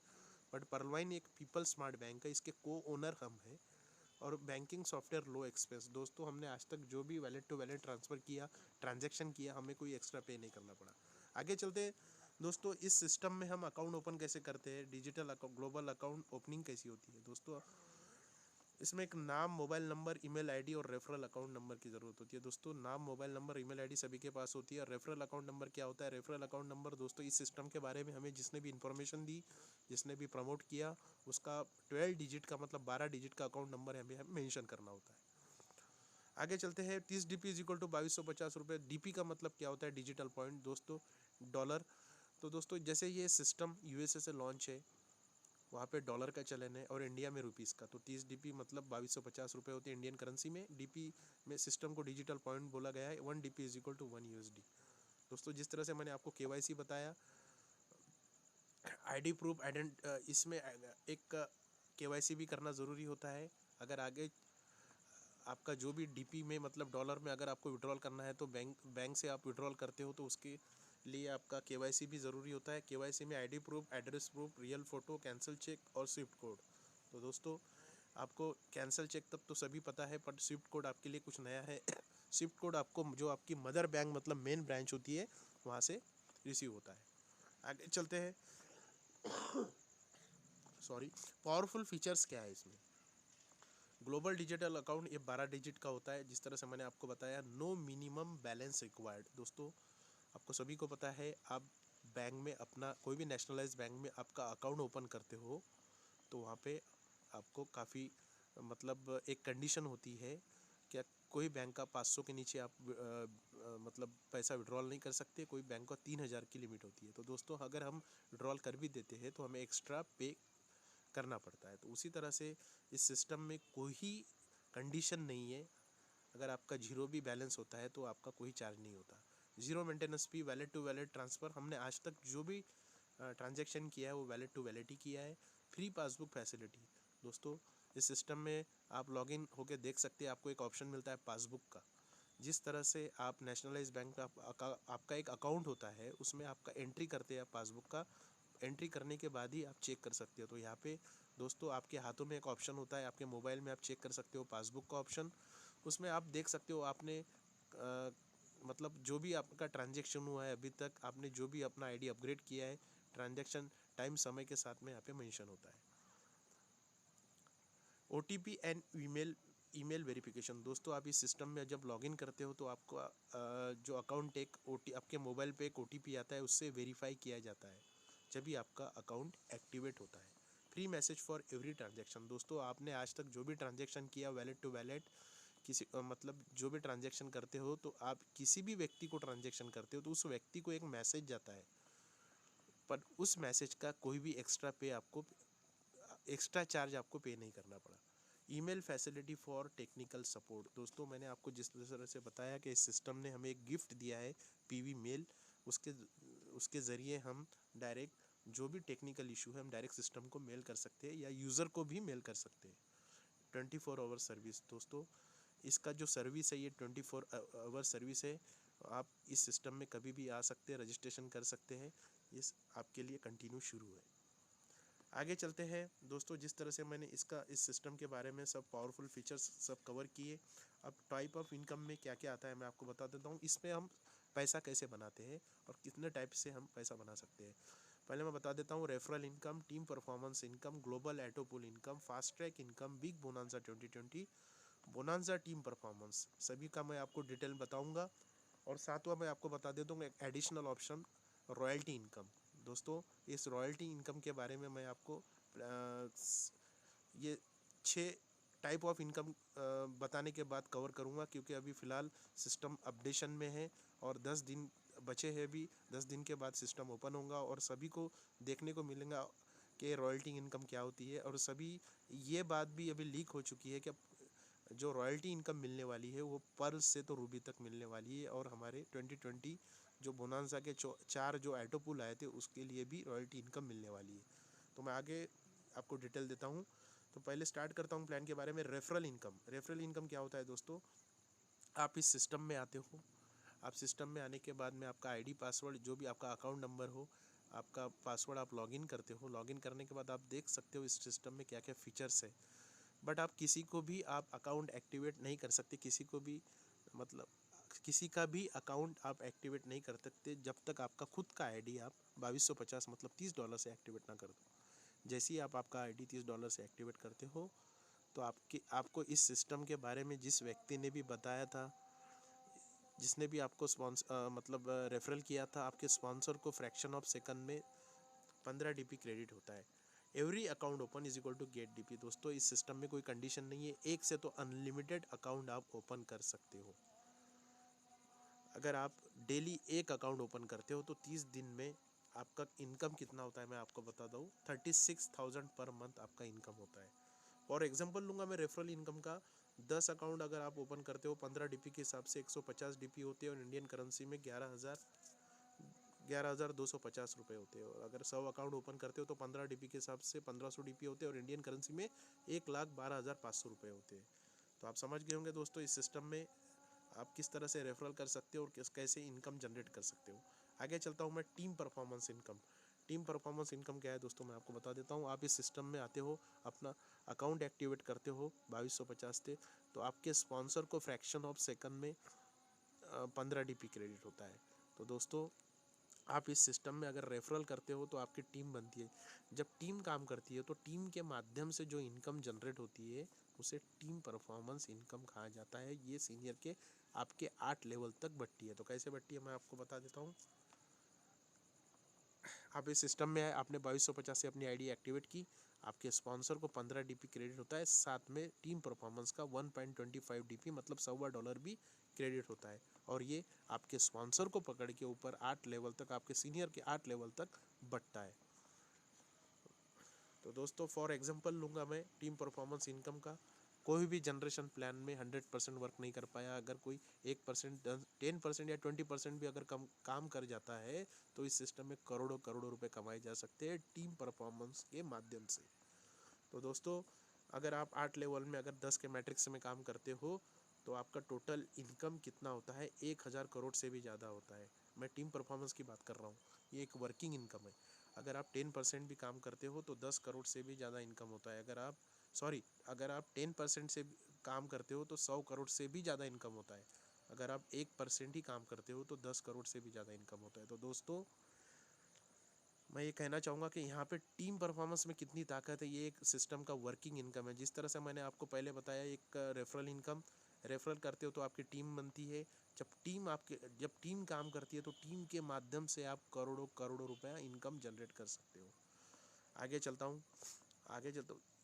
बट पर्लवाइन एक पीपल स्मार्ट बैंक है, इसके को ओनर हम हैं। और बैंकिंग सॉफ्टवेयर लो एक्सपेंस। दोस्तों हमने आज तक जो भी वैलेट टू वैलेट ट्रांसफ़र किया, ट्रांजैक्शन किया, हमें कोई एक्स्ट्रा पे नहीं करना पड़ा। आगे चलते हैं दोस्तों, इस सिस्टम में हम अकाउंट ओपन कैसे करते हैं, digital account, global account opening कैसी होती है दोस्तों। इसमें एक नाम, मोबाइल नंबर, ईमेल आईडी और रेफरल अकाउंट नंबर की ज़रूरत होती है। दोस्तों नाम, मोबाइल नंबर, ईमेल आईडी सभी के पास होती है। और रेफरल अकाउंट नंबर क्या होता है? रेफरल अकाउंट नंबर दोस्तों इस सिस्टम के बारे में हमें जिसने भी इन्फॉर्मेशन दी, जिसने भी प्रमोट किया, उसका 12 डिजिट का मतलब 12 डिजिट का अकाउंट नंबर हमें मेंशन करना होता है। आगे चलते हैं। 30 DP इज इक्वल टू 2250 रुपये। DP का मतलब क्या होता है? डिजिटल पॉइंट दोस्तों, डॉलर। तो दोस्तों जैसे ये सिस्टम USA से लॉन्च है, वहाँ पे डॉलर का चलन है और इंडिया में रुपीज़ का, तो 30 DP मतलब 2250 रुपये होते हैं इंडियन करेंसी में। DP में सिस्टम को डिजिटल पॉइंट बोला गया है। 1 DP is equal to 1 USD। दोस्तों जिस तरह से मैंने आपको KYC बताया, ID प्रूफ, इसमें एक KYC भी करना ज़रूरी होता है। अगर आगे आपका जो भी DP में मतलब डॉलर में अगर आपको विड्रॉल करना है, तो बैंक से आप विड्रॉल करते हो, तो उसके लिए आपका KYC भी ज़रूरी होता है। KYC में ID proof, address proof, real photo, cancel cheque और स्विफ्ट कोड। तो दोस्तों आपको कैंसिल चेक तक तो सभी पता है, पर स्विफ्ट कोड आपके लिए कुछ नया है। स्विफ्ट कोड आपको जो आपकी मदर बैंक मतलब मेन ब्रांच होती है, वहाँ से रिसीव होता है। आगे चलते हैं। सॉरी, पावरफुल फीचर्स क्या है इसमें? ग्लोबल डिजिटल अकाउंट ये 12 डिजिट का होता है। जिस तरह से मैंने आपको बताया, नो मिनिमम बैलेंस रिक्वायर्ड। दोस्तों आपको सभी को पता है, आप बैंक में अपना कोई भी नेशनलाइज बैंक में आपका अकाउंट ओपन करते हो, तो वहाँ पे आपको काफ़ी मतलब एक कंडीशन होती है, क्या कोई बैंक का 500 के नीचे आप मतलब पैसा विड्रॉल नहीं कर सकते। कोई बैंक का 3000 की लिमिट होती है। तो दोस्तों अगर हम विड्रॉल कर भी देते हैं तो हमें एक्स्ट्रा पे करना पड़ता है। तो उसी तरह से इस सिस्टम में कोई कंडीशन नहीं है। अगर आपका जीरो भी बैलेंस होता है तो आपका कोई चार्ज नहीं होता। Zero maintenance fee, wallet to wallet transfer. हमने आज तक जो भी ट्रांजैक्शन किया है वो वैलेट टू वैलेट ही किया है। Free passbook facility. दोस्तों इस सिस्टम में आप लॉगिन होकर देख सकते हैं, आपको एक ऑप्शन मिलता है पासबुक का। जिस तरह से आप नेशनलाइज बैंक का आपका एक अकाउंट होता है, उसमें आपका एंट्री करते हैं आप पासबुक का, एंट्री करने के बाद ही आप चेक कर सकते हो। तो यहाँ पे दोस्तों आपके हाथों में एक ऑप्शन होता है, आपके मोबाइल में आप चेक कर सकते हो पासबुक का ऑप्शन। उसमें आप देख सकते हो आपने मतलब जो भी आपका ट्रांजैक्शन हुआ है अभी तक, आपने जो भी अपना ID अपग्रेड किया है, ट्रांजैक्शन टाइम समय के साथ में यहाँ पे मेंशन होता है। OTP and email verification. दोस्तों आप इस सिस्टम में जब लॉगिन करते हो तो आपको जो अकाउंट आपके मोबाइल पे एक OTP आता है, उससे वेरीफाई किया जाता है जब भी आपका अकाउंट एक्टिवेट होता है। Free message for every transaction. दोस्तों आपने आज तक जो भी ट्रांजैक्शन किया वैलेट टू वैलेट, किसी मतलब जो भी ट्रांजैक्शन करते हो, तो आप किसी भी व्यक्ति को ट्रांजैक्शन करते हो तो उस व्यक्ति को एक मैसेज जाता है, पर उस मैसेज का कोई भी एक्स्ट्रा चार्ज आपको पे नहीं करना पड़ा। Email facility for technical support. दोस्तों मैंने आपको जिस तरह से बताया कि इस सिस्टम ने हमें एक गिफ्ट दिया है, PV मेल। उसके ज़रिए हम डायरेक्ट जो भी टेक्निकल इशू है हम डायरेक्ट सिस्टम को मेल कर सकते हैं या यूज़र को भी मेल कर सकते हैं। 24 आवर सर्विस। दोस्तों इसका जो सर्विस है ये 24 आवर सर्विस है। आप इस सिस्टम में कभी भी आ सकते हैं, रजिस्ट्रेशन कर सकते हैं। ये आपके लिए कंटिन्यू शुरू है। आगे चलते हैं दोस्तों। जिस तरह से मैंने इस सिस्टम के बारे में सब पावरफुल फीचर्स सब कवर किए, अब टाइप ऑफ इनकम में क्या क्या आता है मैं आपको बता देता हूँ। इसमें हम पैसा कैसे बनाते हैं और कितने टाइप से हम पैसा बना सकते हैं। पहले मैं बता देता हूँ, referral income, team performance income, global auto pool income, fast track income, big bonanza 2020, bonanza team performance, सभी का मैं आपको डिटेल बताऊँगा। और सातवां मैं आपको बता देता हूँ एक एडिशनल ऑप्शन, रॉयल्टी इनकम। दोस्तों इस रॉयल्टी इनकम के बारे में मैं आपको ये 6 टाइप ऑफ इनकम बताने के बाद कवर करूँगा, क्योंकि अभी फ़िलहाल सिस्टम अपडेशन में है और 10 दिन बचे हैं। अभी 10 दिन के बाद सिस्टम ओपन होगा और सभी को देखने को मिलेगा कि रॉयल्टी इनकम क्या होती है। और सभी ये बात भी अभी लीक हो चुकी है कि जो रॉयल्टी इनकम मिलने वाली है वो पर्ल से तो रूबी तक मिलने वाली है। और हमारे 2020 जो बोनांजा के 4 जो एटोपुल आए थे उसके लिए भी रॉयल्टी इनकम मिलने वाली है। तो मैं आगे आपको डिटेल देता हूँ। तो पहले स्टार्ट करता हूँ प्लान के बारे में। Referral income. रेफरल इनकम क्या होता है दोस्तों? आप इस सिस्टम में आते हो, आप सिस्टम में आने के बाद में आपका ID पासवर्ड जो भी आपका अकाउंट नंबर हो, आपका पासवर्ड आप लॉगिन करते हो। लॉगिन करने के बाद आप देख सकते हो इस सिस्टम में क्या क्या फीचर्स है। बट आप किसी को भी आप अकाउंट एक्टिवेट नहीं कर सकते, किसी को भी मतलब किसी का भी अकाउंट आप एक्टिवेट नहीं कर सकते जब तक आपका खुद का आईडी आप 2250 मतलब $30 से एक्टिवेट ना कर दो। जैसे ही आप आपका आईडी $30 से एक्टिवेट करते हो तो आपको इस सिस्टम के बारे में जिस व्यक्ति ने भी बताया था, जिसने भी आपको मतलब रेफरल किया था, आपके स्पॉन्सर को फ्रैक्शन ऑफ सेकंड में 15 DP क्रेडिट होता है। Every account open is equal to get DP। दोस्तों इस सिस्टम में कोई कंडीशन नहीं है, एक से तो अनलिमिटेड अकाउंट आप ओपन कर सकते हो। अगर आप डेली एक अकाउंट ओपन करते हो तो 30 दिन में आपका इनकम कितना होता है मैं आपको बता दूँ, 36,000 पर मंथ आपका इनकम होता है। फॉर एग्जांपल लूँगा मैं रेफरल इनकम का। 10 अकाउंट अगर आप ओपन करते हो 15 DP के हिसाब से 150 DP होते हैं और इंडियन करेंसी में 11,250 रुपये होते हैं। और अगर 100 अकाउंट ओपन करते हो तो 15 DP के हिसाब से 1500 DP होते हैं और इंडियन करेंसी में 1,12,500 रुपये होते हैं। तो आप समझ गए होंगे दोस्तों इस सिस्टम में आप किस तरह से रेफरल कर सकते हो और कैसे इनकम जनरेट कर सकते हो। आगे चलता हूँ मैं team performance income. Team performance income क्या है दोस्तों मैं आपको बता देता हूँ। आप इस सिस्टम में आते हो, अपना अकाउंट एक्टिवेट करते हो 2250 से, तो आपके स्पॉन्सर को फ्रैक्शन ऑफ सेकंड में 15 DP क्रेडिट होता है। तो दोस्तों आप इस सिस्टम में अगर रेफरल करते हो तो आपकी टीम बनती है। जब टीम काम करती है तो टीम के माध्यम से जो इनकम जनरेट होती है उसे टीम परफॉर्मेंस इनकम कहा जाता है। ये सीनियर के आपके 8 लेवल तक बढ़ती है। तो कैसे बढ़ती है मैं आपको बता देता हूँ। आप इस सिस्टम में आए, आपने 2250 से अपनी आईडी एक्टिवेट की, आपके स्पॉन्सर को 15 DP क्रेडिट होता है, साथ में टीम परफॉर्मेंस का 1.25 DP मतलब $125 भी क्रेडिट होता है। और ये आपके स्पॉन्सर को पकड़ के ऊपर 8 लेवल तक, आपके सीनियर के 8 लेवल तक बढ़ता है। तो दोस्तों फॉर एग्जांपल लूँगा मैं टीम परफॉर्मेंस इनकम का। कोई भी जनरेशन प्लान में 100% वर्क नहीं कर पाया, अगर कोई 1%, 10% या 20% भी अगर कम काम कर जाता है तो इस सिस्टम में करोड़ों करोड़ों रुपए कमाए जा सकते हैं टीम परफॉर्मेंस के माध्यम से। तो दोस्तों अगर आप 8 लेवल में अगर 10 के मैट्रिक्स में काम करते हो तो आपका टोटल इनकम कितना होता है, 1,000 करोड़ से भी ज़्यादा होता है। मैं टीम परफॉर्मेंस की बात कर रहा हूँ, ये एक वर्किंग इनकम है। अगर आप 10% भी काम करते हो तो 10 करोड़ से भी ज़्यादा इनकम होता है। अगर आप 10% से काम करते हो तो 100 करोड़ से भी ज़्यादा इनकम होता है। अगर आप 1% ही काम करते हो तो 10 करोड़ से भी ज़्यादा इनकम होता है। तो दोस्तों मैं ये कहना चाहूँगा कि यहाँ पे टीम परफॉर्मेंस में कितनी ताकत है, ये एक सिस्टम का वर्किंग इनकम है। जिस तरह से मैंने आपको पहले बताया, एक रेफरल इनकम, रेफरल करते हो तो आपकी टीम बनती है। जब टीम काम करती है तो टीम के माध्यम से आप करोड़ों करोड़ों रुपया इनकम जनरेट कर सकते हो। आगे चलता हूँ।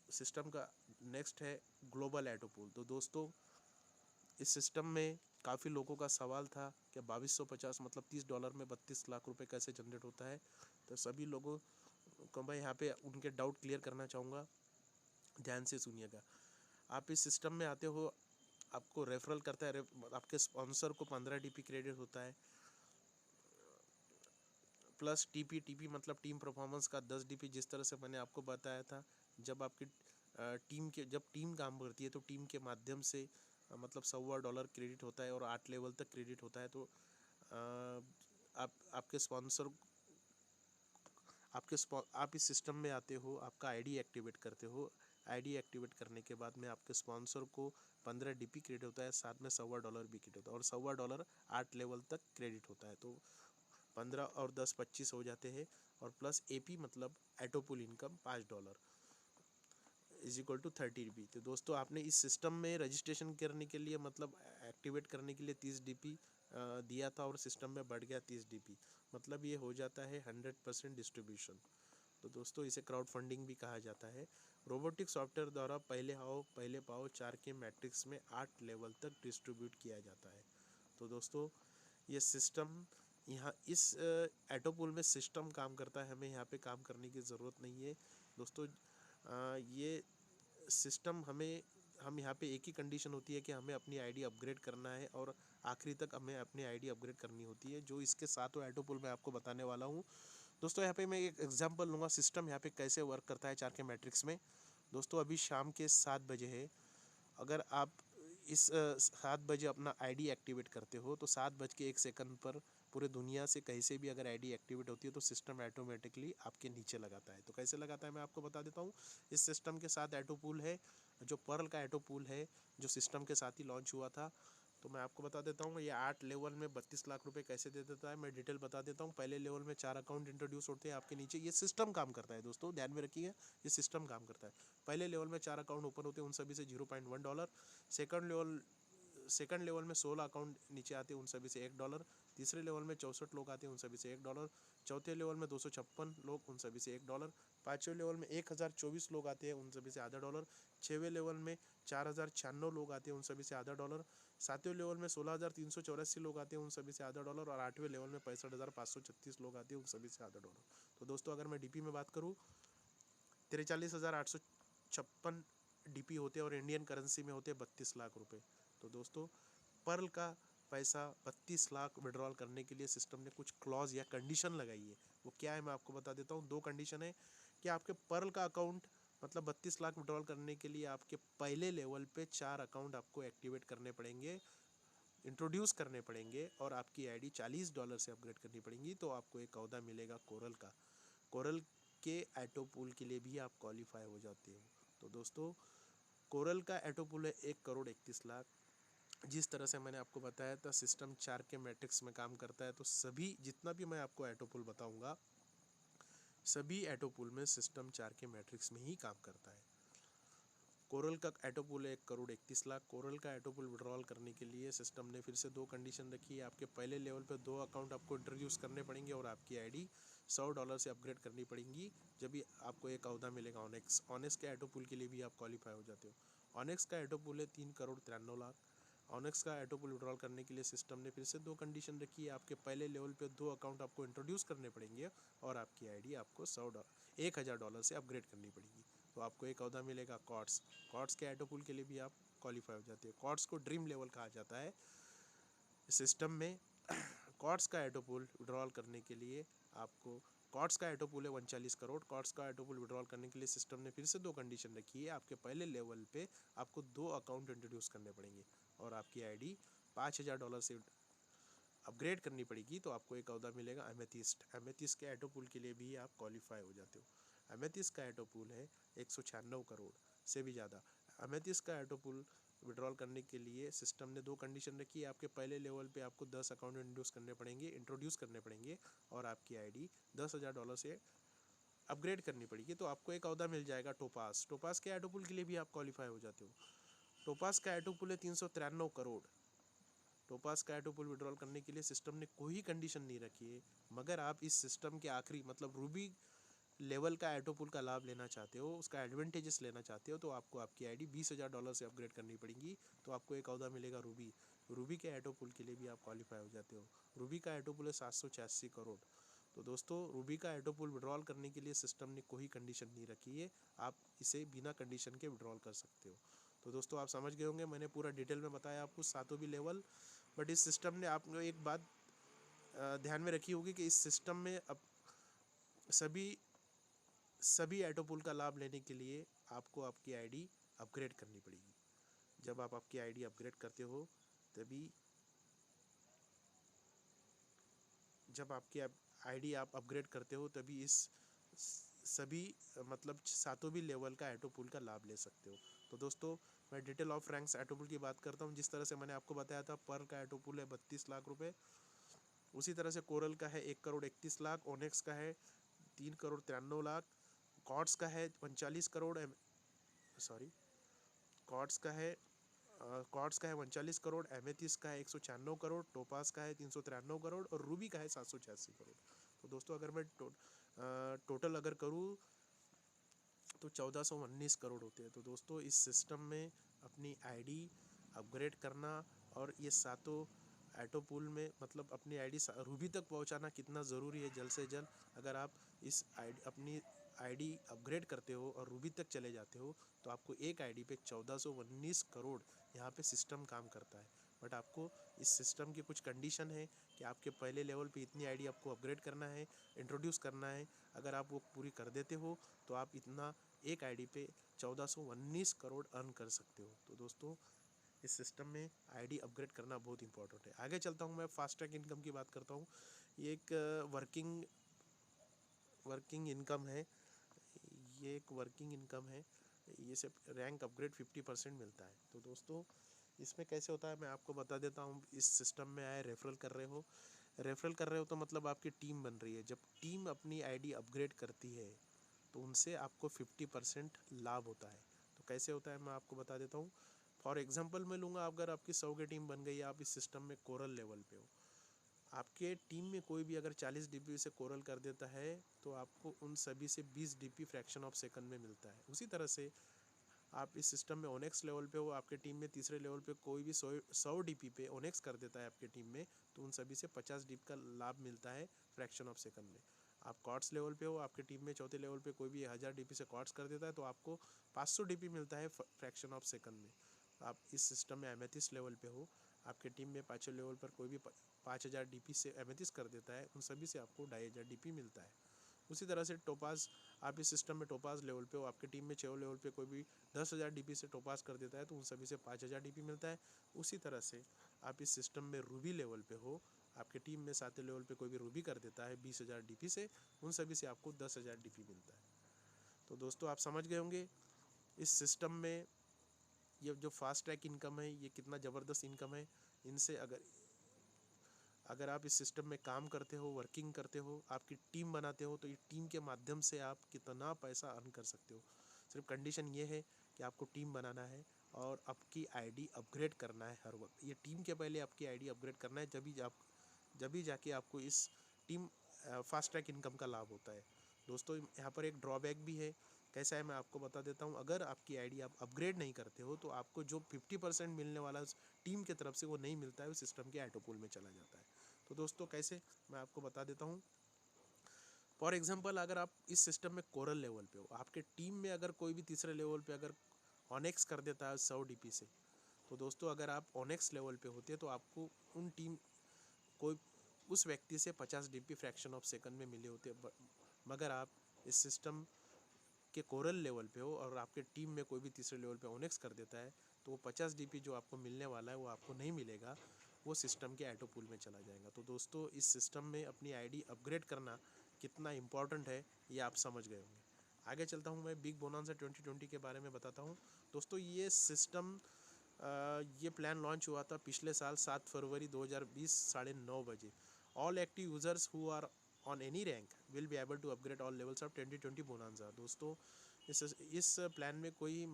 सिस्टम का नेक्स्ट है ग्लोबल ऑटो पूल। तो दोस्तों इस सिस्टम में काफ़ी लोगों का सवाल था कि 2250 मतलब $30 में 32 लाख रुपए कैसे जनरेट होता है। तो सभी लोगों को मैं यहाँ पे उनके डाउट क्लियर करना चाहूँगा, ध्यान से सुनिएगा। आप इस सिस्टम में आते हो, आपको रेफरल करता है, आपके स्पॉन्सर को 15 DP क्रेडिट होता है, प्लस टीपी मतलब टीम परफॉर्मेंस का 10 DP। जिस तरह से मैंने आपको बताया था, जब आपकी जब टीम काम करती है तो टीम के माध्यम से मतलब $125 क्रेडिट होता है और 8 लेवल तक क्रेडिट होता है। तो आप आपके स्पॉन्सर आप इस सिस्टम में आते हो, आपका आईडी एक्टिवेट करते हो। आईडी एक्टिवेट करने के बाद में आपके स्पॉन्सर को 15 DP क्रेडिट होता है, साथ में $125 भी क्रेडिट होता है और $125 8 लेवल तक क्रेडिट होता है। तो 15 और 10 25 हो जाते हैं। और प्लस AP मतलब auto pool income $5 is equal to 30 DP। तो दोस्तों आपने इस सिस्टम में रजिस्ट्रेशन करने के लिए मतलब एक्टिवेट करने के लिए 30 DP दिया था और सिस्टम में बढ़ गया 30 DP, मतलब ये हो जाता है 100% डिस्ट्रीब्यूशन। तो दोस्तों इसे क्राउड फंडिंग भी कहा जाता है। रोबोटिक सॉफ्टवेयर द्वारा पहले आओ पहले पाओ 4 के मैट्रिक्स में 8 लेवल तक डिस्ट्रीब्यूट किया जाता है। तो दोस्तों ये सिस्टम यहाँ इस एटोपुल में सिस्टम काम करता है, हमें यहाँ पे काम करने की ज़रूरत नहीं है दोस्तों। ये सिस्टम हम यहाँ पे एक ही कंडीशन होती है कि हमें अपनी आईडी अपग्रेड करना है और आखिरी तक हमें अपनी आईडी अपग्रेड करनी होती है, जो इसके साथ एटोपुल मैं आपको बताने वाला हूँ। दोस्तों यहाँ पे मैं एक एग्जांपल लूँगा सिस्टम यहाँ पे कैसे वर्क करता है 4 के मैट्रिक्स में। दोस्तों अभी शाम के 7 बजे है। अगर आप इस 7 बजे अपना आईडी एक्टिवेट करते हो तो 7 बज के 1 सेकंड पर पूरे दुनिया से कहीं से भी अगर आईडी एक्टिवेट होती है तो सिस्टम ऑटोमेटिकली आपके नीचे लगाता है। तो कैसे लगाता है मैं आपको बता देता हूँ। इस सिस्टम के साथ एटो पूल है, जो पर्ल का एटो पूल है, जो सिस्टम के साथ ही लॉन्च हुआ था। तो मैं आपको बता देता हूँ ये 8 लेवल में 32 लाख रुपए कैसे दे देता है, मैं डिटेल बता देता हूँ। पहले लेवल में 4 अकाउंट इंट्रोड्यूस होते हैं आपके नीचे। ये सिस्टम काम करता है दोस्तों, ध्यान में रखिए, ये सिस्टम काम करता है। पहले लेवल में 4 अकाउंट ओपन होते हैं, उन सभी से $0.1। सेकंड लेवल में 16 अकाउंट नीचे आते हैं, उन सभी से $1। तीसरे लेवल में 64 लोग आते हैं, उन सभी से $1। चौथे लेवल में 256 लोग, उन सभी से $1। पाँचवें लेवल में 1024 लोग आते हैं, उन सभी से $0.5। छवें लेवल में 4096 लोग आते हैं, उन सभी से $0.5। सातवें लेवल में 16,384 लोग आते हैं, उन सभी से $0.5। और आठवें लेवल में 65,536 लोग आते हैं, उन सभी से $0.5। तो दोस्तों अगर मैं डीपी में बात करूँ, 43,856 डीपी होते हैं और इंडियन करेंसी में होते हैं 32 लाख रुपए। तो दोस्तों पर्ल का पैसा 32 लाख विड्रॉल करने के लिए सिस्टम ने कुछ क्लॉज या कंडीशन लगाई है। वो क्या है मैं आपको बता देता हूँ। 2 कंडीशन है कि आपके पर्ल का अकाउंट मतलब 32 लाख विड्रॉल करने के लिए आपके पहले लेवल पे 4 अकाउंट आपको एक्टिवेट करने पड़ेंगे, इंट्रोड्यूस करने पड़ेंगे, और आपकी आईडी $40 से अपग्रेड करनी पड़ेगी। तो आपको एक अहदा मिलेगा कोरल का। कोरल के एटो पूल के लिए भी आप क्वालिफाई हो जाते हो। तो दोस्तों कोरल का एटो पूल है 1,31,00,000। जिस तरह से मैंने आपको बताया था सिस्टम 4 के मैट्रिक्स में काम करता है, तो सभी जितना भी मैं आपको एटो पूल बताऊंगा सभी एटो पूल में सिस्टम 4 के मैट्रिक्स में ही काम करता है। कोरल का एटो पूल है 1,31,00,000। कोरल का एटो पूल विड्रॉल करने के लिए सिस्टम ने फिर से 2 कंडीशन रखी है। आपके पहले लेवल पे 2 अकाउंट आपको इंट्रोड्यूस करने पड़ेंगे और आपकी आईडी $100 से अपग्रेड करनी पड़ेगी, जब भी आपको एक अहदा मिलेगा ऑनेक्स। ऑनेक्स के एटो पूल के लिए भी आप क्वालिफाई हो जाते हो। ऑनेक्स का एटो पूल है 3,93,00,000। ऑनेक्स का एटो पूल विड्रॉल करने के लिए सिस्टम ने फिर से 2 कंडीशन रखी है। आपके पहले लेवल पे 2 अकाउंट आपको इंट्रोड्यूस करने पड़ेंगे और आपकी आईडी आपको $1,000 से अपग्रेड करनी पड़ेगी। तो आपको एक अहदा मिलेगा कॉर्ड्स। कॉर्ड्स के एटो पूल के लिए भी आप क्वालिफाई हो जाते हैं। कॉर्ड्स को ड्रीम लेवल कहा जाता है सिस्टम में। कॉर्ड्स का एटो पूल विड्रॉल करने के लिए आपको कॉर्ड्स का एटो पूल है 39 करोड़। कॉर्ड्स का एटो पूल विड्रॉल करने के लिए सिस्टम ने फिर से 2 कंडीशन रखी है। आपके पहले लेवल पे आपको 2 अकाउंट इंट्रोड्यूस करने पड़ेंगे और आपकी आईडी $5,000 से अपग्रेड करनी पड़ेगी। तो आपको एक अहदा मिलेगा एमेथिस्ट। एमेथिस्ट के एटो पूल के लिए भी आप क्वालिफाई हो जाते हो। एमेथिस्ट का एटो पूल है 196 करोड़ से भी ज़्यादा। एमेथिस्ट का एटो पूल विड्रॉल करने के लिए सिस्टम ने 2 कंडीशन रखी है। आपके पहले लेवल पे आपको 10 अकाउंट इंट्रोड्यूस करने पड़ेंगे और आपकी आईडी $10,000 से अपग्रेड करनी पड़ेगी। तो आपको एक अहदा मिल जाएगा टोपास। टोपास के एटो पूल के लिए भी आप क्वालिफाई हो जाते हो। टोपास का एटो पूल है 393 करोड़। टोपास का एटो पूल विड्रॉल करने के लिए सिस्टम ने कोई कंडीशन नहीं रखी है, मगर आप इस सिस्टम के आखिरी मतलब रूबी लेवल का एटो पूल का लाभ लेना चाहते हो, उसका एडवांटेजेस लेना चाहते हो, तो आपको आपकी आईडी $20,000 से अपग्रेड करनी पड़ेगी। तो आपको एक अहदा मिलेगा रूबी। रूबी के एटो पूल के लिए भी आप क्वालिफाई हो जाते हो। रूबी का एटो पूल है 786 करोड़। तो दोस्तों रूबी का एटो पूल विड्रॉल करने के लिए सिस्टम ने कोई कंडीशन नहीं रखी है, आप इसे बिना कंडीशन के विड्रॉल कर सकते हो। तो दोस्तों आप समझ गए होंगे, मैंने पूरा डिटेल में बताया आपको सातों भी लेवल। बट इस सिस्टम ने आपको एक बात ध्यान में रखी होगी कि इस सिस्टम में अब सभी एटो पूल का लाभ लेने के लिए आपको आपकी आईडी अपग्रेड करनी पड़ेगी। जब आप आपकी आईडी अपग्रेड करते हो तभी जब आपकी आईडी आप अपग्रेड करते हो तभी इस सभी मतलब सातों भी लेवल का एटो पूल का लाभ ले सकते हो। तो दोस्तों मैं detail of ranks auto pool की बात करता हूँ। जिस तरह से मैंने आपको बताया था पर्ल का एटो पूल है 32 लाख रुपए, उसी तरह से कोरल का है 1,31,00,000। ओनेक्स का है 3,93,00,000। कॉर्ड्स का है 39 करोड़ सॉरी कॉर्ड्स का है कॉर्ड्स का है 39 करोड़। एमेथिस्ट का है 196 करोड़। टोपास का है 393 करोड़ और रूबी का है 786 करोड़। तो दोस्तों अगर मैं टोटल अगर करूँ तो 1419 करोड़ होते हैं। तो दोस्तों इस सिस्टम में अपनी आईडी अपग्रेड करना और ये सातों एटो पूल में मतलब अपनी आईडी रूबी तक पहुंचाना कितना ज़रूरी है, जल्द से जल्द अगर आप इस अपनी आईडी अपग्रेड करते हो और रूबी तक चले जाते हो तो आपको एक आईडी पे 1419 करोड़ यहाँ पे सिस्टम काम करता है। बट आपको इस सिस्टम की कुछ कंडीशन है कि आपके पहले लेवल पे इतनी आईडी आपको अपग्रेड करना है, इंट्रोड्यूस करना है। अगर आप वो पूरी कर देते हो तो आप इतना एक आईडी पे 1419 करोड़ अर्न कर सकते हो। तो दोस्तों इस सिस्टम में आईडी अपग्रेड करना बहुत इंपॉर्टेंट है। आगे चलता हूँ, मैं फास्ट ट्रैक इनकम की बात करता हूँ। ये एक वर्किंग इनकम है, ये एक वर्किंग इनकम है। ये से रैंक अपग्रेड 50% मिलता है। तो दोस्तों इसमें कैसे होता है मैं आपको बता देता हूँ। इस सिस्टम में आए रेफरल कर रहे हो, तो मतलब आपकी टीम बन रही है। जब टीम अपनी आईडी अपग्रेड करती है तो उनसे आपको 50% लाभ होता है। तो कैसे होता है मैं आपको बता देता हूँ। फॉर एग्जांपल मैं लूँगा, अगर आपकी 100 की टीम बन गई, आप इस सिस्टम में कोरल लेवल पे हो, आपके टीम में कोई भी अगर 40 डीपी से कोरल कर देता है तो आपको उन सभी से 20 डीपी फ्रैक्शन ऑफ सेकंड में मिलता है। उसी तरह से आप इस सिस्टम में ओनेक्स लेवल पे हो, आपके टीम में तीसरे लेवल पे कोई भी 100 डीपी पे ओनेक्स कर देता है आपके टीम में, तो उन सभी से 50 डीपी का लाभ मिलता है फ्रैक्शन ऑफ सेकंड में। आप कॉर्ड्स लेवल पे हो, आपके टीम में चौथे लेवल पे कोई भी 1000 डीपी से कॉर्ड्स कर देता है तो आपको 500 डीपी मिलता है फ्रैक्शन ऑफ सेकंड में। आप इस सिस्टम में एमेथिस्ट लेवल पे हो, आपके टीम में 5वें लेवल पर कोई भी 5000 डीपी से एमेथिस्ट कर देता है, उन सभी से आपको 2500 डीपी मिलता है। उसी तरह से टोपाज, आप इस सिस्टम में टोपाज लेवल पे हो, आपके टीम में 6 लेवल पे कोई भी 10,000 डीपी से टोपाज कर देता है तो उन सभी से 5000 डीपी मिलता है। उसी तरह से आप इस सिस्टम में रूबी लेवल पे हो, आपके टीम में 7वें लेवल पे कोई भी रूबी कर देता है 20,000 डीपी से, उन सभी से आपको 10,000 डीपी मिलता है। तो दोस्तों आप समझ गए होंगे इस सिस्टम में ये जो फास्ट ट्रैक इनकम है ये कितना ज़बरदस्त इनकम है। इनसे अगर आप इस सिस्टम में काम करते हो, वर्किंग करते हो, आपकी टीम बनाते हो, तो ये टीम के माध्यम से आप कितना पैसा अर्न कर सकते हो। सिर्फ कंडीशन ये है कि आपको टीम बनाना है और आपकी आईडी अपग्रेड करना है हर वक्त। ये टीम के पहले आपकी आईडी अपग्रेड करना है, जब भी जाके आपको इस टीम फास्ट ट्रैक इनकम का लाभ होता है। दोस्तों यहाँ पर एक ड्रॉबैक भी है। कैसा है मैं आपको बता देता हूँ। अगर आपकी आईडी आप अपग्रेड नहीं करते हो तो आपको जो 50% मिलने वाला टीम की तरफ से वो नहीं मिलता है, वो सिस्टम के ऑटो पूल में चला जाता है। तो दोस्तों कैसे मैं आपको बता देता हूँ। फॉर एग्जांपल अगर आप इस सिस्टम में कोरल लेवल पे हो, आपके टीम में अगर कोई भी तीसरे लेवल पे अगर ऑनेक्स कर देता है 100 डीपी से, तो दोस्तों अगर आप ऑनेक्स लेवल पे होते तो आपको उन टीम कोई उस व्यक्ति से 50 डीपी फ्रैक्शन ऑफ सेकंड में मिले होते। मगर आप इस सिस्टम के कोरल लेवल पे हो और आपके टीम में कोई भी तीसरे लेवल पे ओनेक्स कर देता है तो वो 50 डीपी जो आपको मिलने वाला है वो आपको नहीं मिलेगा, वो सिस्टम के ऑटो पूल में चला जाएगा। तो दोस्तों इस सिस्टम में अपनी आईडी अपग्रेड करना कितना इंपॉर्टेंट है ये आप समझ गए होंगे। आगे चलता हूँ, मैं बिग बोनांजा 2020 के बारे में बताता हूँ। दोस्तों ये सिस्टम ये प्लान लॉन्च हुआ था पिछले साल 7 फरवरी 2020 9:30 बजे। All active users who are on any rank will be able to upgrade all levels of 2020 bonanza. दोस्तों इस प्लान में कोई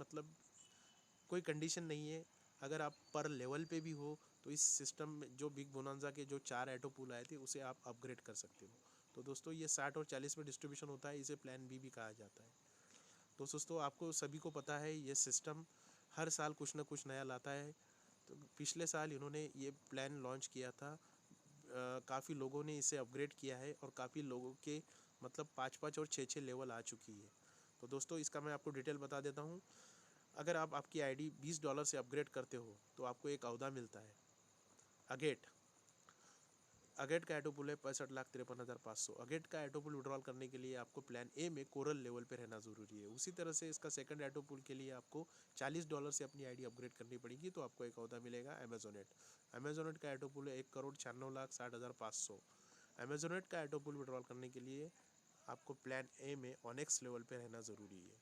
कंडीशन नहीं है। अगर आप पर लेवल पे भी हो तो इस सिस्टम में जो बिग बोनांजा के जो 4 ऑटो पूल आए थे उसे आप अपग्रेड कर सकते हो। तो दोस्तों ये 60 और 40 में डिस्ट्रीब्यूशन होता है, इसे प्लान बी भी कहा जाता है। तो दोस्तों आपको सभी को पता है ये सिस्टम हर साल कुछ ना कुछ नया लाता है। तो पिछले साल इन्होंने ये प्लान लॉन्च किया था, काफ़ी लोगों ने इसे अपग्रेड किया है और काफ़ी लोगों के मतलब 5-5 और 6-6 लेवल आ चुकी है। तो दोस्तों इसका मैं आपको डिटेल बता देता हूँ। अगर आप आपकी आईडी $20 से अपग्रेड करते हो तो आपको एक अवधा मिलता है अगेट। अगेट का ऑटो पुल है 65,53,500। अगेट का ऑटो पुल विड्रॉल करने के लिए आपको प्लान ए में कोरल लेवल पे रहना ज़रूरी है। उसी तरह से इसका सेकंड ऑटो पुल के लिए आपको $40 से अपनी आईडी अपग्रेड करनी पड़ेगी तो आपको एक अवधा मिलेगा अमेजोनेट। अमेजोनेट का ऑटो पुल है 1,96,60,500। अमेजोनेट का ऑटो पुल विड्रॉल करने के लिए आपको प्लान ए में ऑनेक्स लेवल पे रहना ज़रूरी है।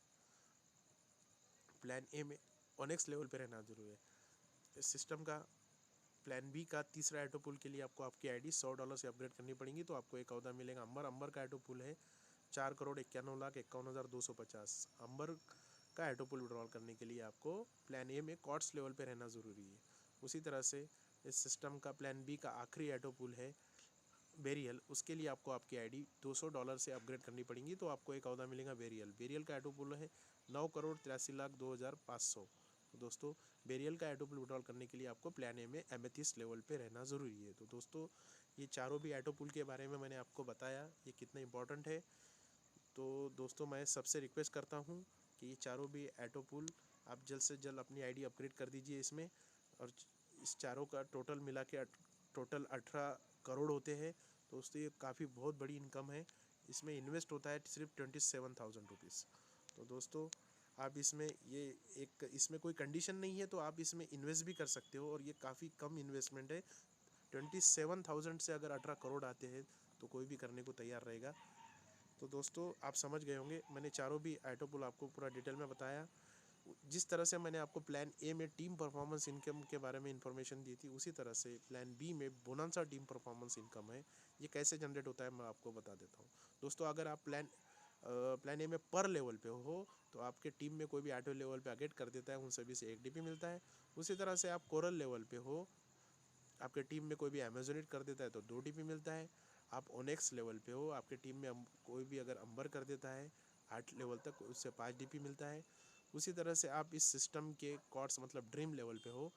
प्लान ए में ऑनेक्स लेवल पे रहना ज़रूरी है। इस सिस्टम का प्लान बी का तीसरा ऑटो पुल के लिए आपको आपकी आईडी $100 से अपग्रेड करनी पड़ेगी तो आपको एक अवधा मिलेगा अंबर का ऑटो पुल है 4,91,51,250। अंबर का ऑटो पुल विड्रॉल करने के लिए आपको प्लान ए में कॉर्ड्स लेवल पे रहना ज़रूरी है। उसी तरह से इस सिस्टम का प्लान बी का आखिरी ऑटो पुल है बेरियल, उसके लिए आपको आपकी आईडी $200 से अपग्रेड करनी पड़ेगी तो आपको एक अवधा मिलेगा बेरियल का ऑटो पुल है 9,83,02,500। तो दोस्तों बेरियल का ऑटो पुल विड्रॉल करने के लिए आपको प्लान ए में एमेथिस्ट लेवल पे रहना ज़रूरी है। तो दोस्तों ये चारों भी ऑटो पुल के बारे में मैंने आपको बताया ये कितना इंपॉर्टेंट है। तो दोस्तों मैं सबसे रिक्वेस्ट करता हूँ कि ये चारों भी ऑटो पुल आप जल्द से जल्द अपनी आईडी अपग्रेड कर दीजिए इसमें। और इस चारों का टोटल मिला के टोटल 18 करोड़ होते हैं। तो दोस्तों ये काफ़ी बहुत बड़ी इनकम है। इसमें इन्वेस्ट होता है सिर्फ 27,000 रुपीज़। तो दोस्तों आप इसमें इसमें कोई कंडीशन नहीं है, तो आप इसमें इन्वेस्ट भी कर सकते हो, और ये काफ़ी कम इन्वेस्टमेंट है। 27,000 से अगर 18 करोड़ आते हैं तो कोई भी करने को तैयार रहेगा। तो दोस्तों आप समझ गए होंगे, मैंने चारों भी आइटोपुल आपको पूरा डिटेल में बताया। जिस तरह से मैंने आपको प्लान ए में टीम परफॉर्मेंस इनकम के बारे में इंफॉर्मेशन दी थी, उसी तरह से प्लान बी में बोनांसा टीम परफॉर्मेंस इनकम है। ये कैसे जनरेट होता है मैं आपको बता देता हूँ। दोस्तों अगर आप प्लान ए में पर लेवल पे हो तो आपके टीम में कोई भी 8वें लेवल पे अपडेट कर देता है, उन सभी से 1 DP मिलता है। उसी तरह से आप कोरल लेवल पे हो, आपके टीम में कोई भी अमेजोनेट कर देता है तो 2 DP मिलता है। आप ओनेक्स लेवल पे हो, आपके टीम में कोई भी अगर अंबर कर देता है 8 लेवल तक, उससे 5 DP मिलता है। उसी तरह से आप इस सिस्टम के कॉर्ड्स मतलब ड्रीम लेवल पे हो,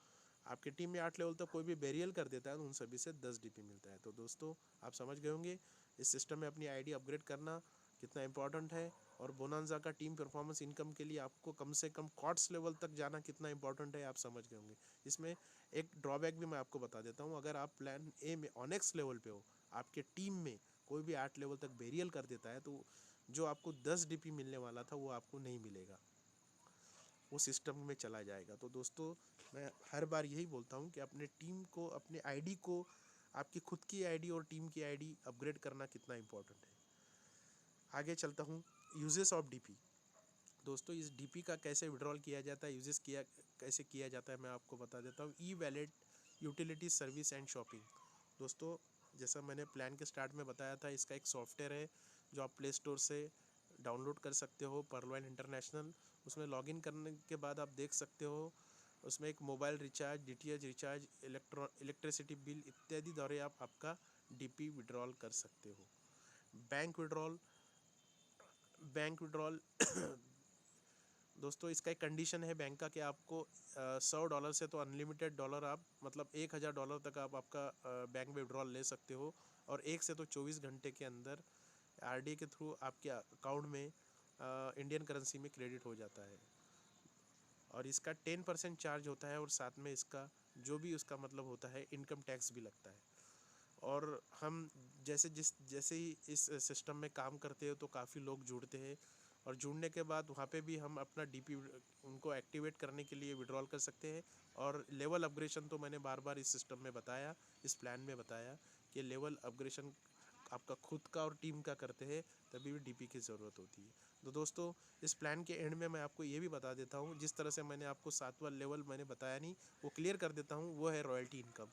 आपके टीम में 8 लेवल तक कोई भी बेरियल कर देता है तो उन सभी से 10 DP मिलता है। तो दोस्तों आप समझ गए होंगे इस सिस्टम में अपनी आईडी अपग्रेड करना कितना इंपॉर्टेंट है, और बोनांजा का टीम परफॉर्मेंस इनकम के लिए आपको कम से कम कॉर्ड्स लेवल तक जाना कितना इंपॉर्टेंट है, आप समझ गए होंगे। इसमें एक ड्रॉबैक भी मैं आपको बता देता हूँ। अगर आप प्लान ए में ऑनेक्स लेवल पे हो, आपके टीम में कोई भी 8 लेवल तक बेरियल कर देता है, तो जो आपको 10 DP मिलने वाला था वो आपको नहीं मिलेगा, वो सिस्टम में चला जाएगा। तो दोस्तों मैं हर बार यही बोलता हूँ कि अपने टीम को, अपने आईडी को, आपकी खुद की आईडी और टीम की आईडी अपग्रेड करना कितना इंपॉर्टेंट है। आगे चलता हूँ, यूजेस ऑफ डीपी। दोस्तों इस डीपी का कैसे विड्रॉल किया जाता है, कैसे किया जाता है मैं आपको बता देता हूँ। E wallet, utility service and shopping. दोस्तों जैसा मैंने प्लान के स्टार्ट में बताया था, इसका एक सॉफ्टवेयर है जो आप प्ले स्टोर से डाउनलोड कर सकते हो, पर्लवाइन इंटरनेशनल। उसमें लॉगिन करने के बाद आप देख सकते हो, उसमें एक mobile recharge, DTH recharge, electricity bill इत्यादि द्वारा आप आपका डीपी विड्रॉल कर सकते हो। बैंक विड्रॉल दोस्तों इसका एक कंडीशन है बैंक का कि आपको $100 से तो अनलिमिटेड डॉलर, आप मतलब $1,000 तक आप आपका बैंक में विड्रॉल ले सकते हो, और 1 से तो 24 घंटे के अंदर RDA के थ्रू आपके अकाउंट में इंडियन करेंसी में क्रेडिट हो जाता है। और इसका 10% चार्ज होता है, और साथ में इसका जो भी उसका मतलब होता है इनकम टैक्स भी लगता है। और हम जैसे ही इस सिस्टम में काम करते हैं तो काफ़ी लोग जुड़ते हैं, और जुड़ने के बाद वहाँ पे भी हम अपना डीपी उनको एक्टिवेट करने के लिए विड्रॉल कर सकते हैं। और लेवल अपग्रेडेशन तो मैंने बार बार इस सिस्टम में बताया, इस प्लान में बताया कि लेवल अपग्रेडेशन आपका खुद का और टीम का करते हैं तभी भी डीपी की ज़रूरत होती है। तो दोस्तों इस प्लान के एंड में मैं आपको ये भी बता देता हूँ, जिस तरह से मैंने आपको 7वां लेवल मैंने बताया नहीं, वो क्लियर कर देता हूँ, वो है रॉयल्टी इनकम।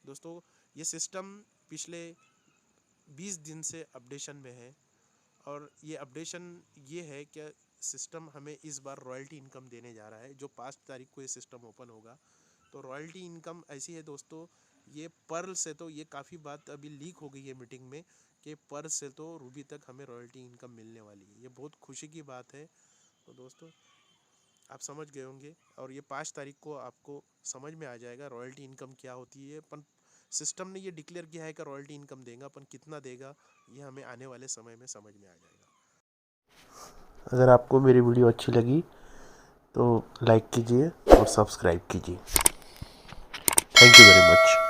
दोस्तों ये सिस्टम पिछले 20 दिन से अपडेशन में है, और ये अपडेशन ये है कि सिस्टम हमें इस बार रॉयल्टी इनकम देने जा रहा है, जो 5 तारीख को ये सिस्टम ओपन होगा। तो रॉयल्टी इनकम ऐसी है दोस्तों, ये पर्ल से तो ये काफ़ी बात अभी लीक हो गई है मीटिंग में कि पर्ल से तो रूबी तक हमें रॉयल्टी इनकम मिलने वाली है। ये बहुत खुशी की बात है। तो दोस्तों आप समझ गए होंगे, और ये 5 तारीख को आपको समझ में आ जाएगा रॉयल्टी इनकम क्या होती है। पर सिस्टम ने ये डिक्लेयर किया है कि रॉयल्टी इनकम देगा, पर कितना देगा ये हमें आने वाले समय में समझ में आ जाएगा। अगर आपको मेरी वीडियो अच्छी लगी तो लाइक कीजिए और सब्सक्राइब कीजिए। Thank you very much.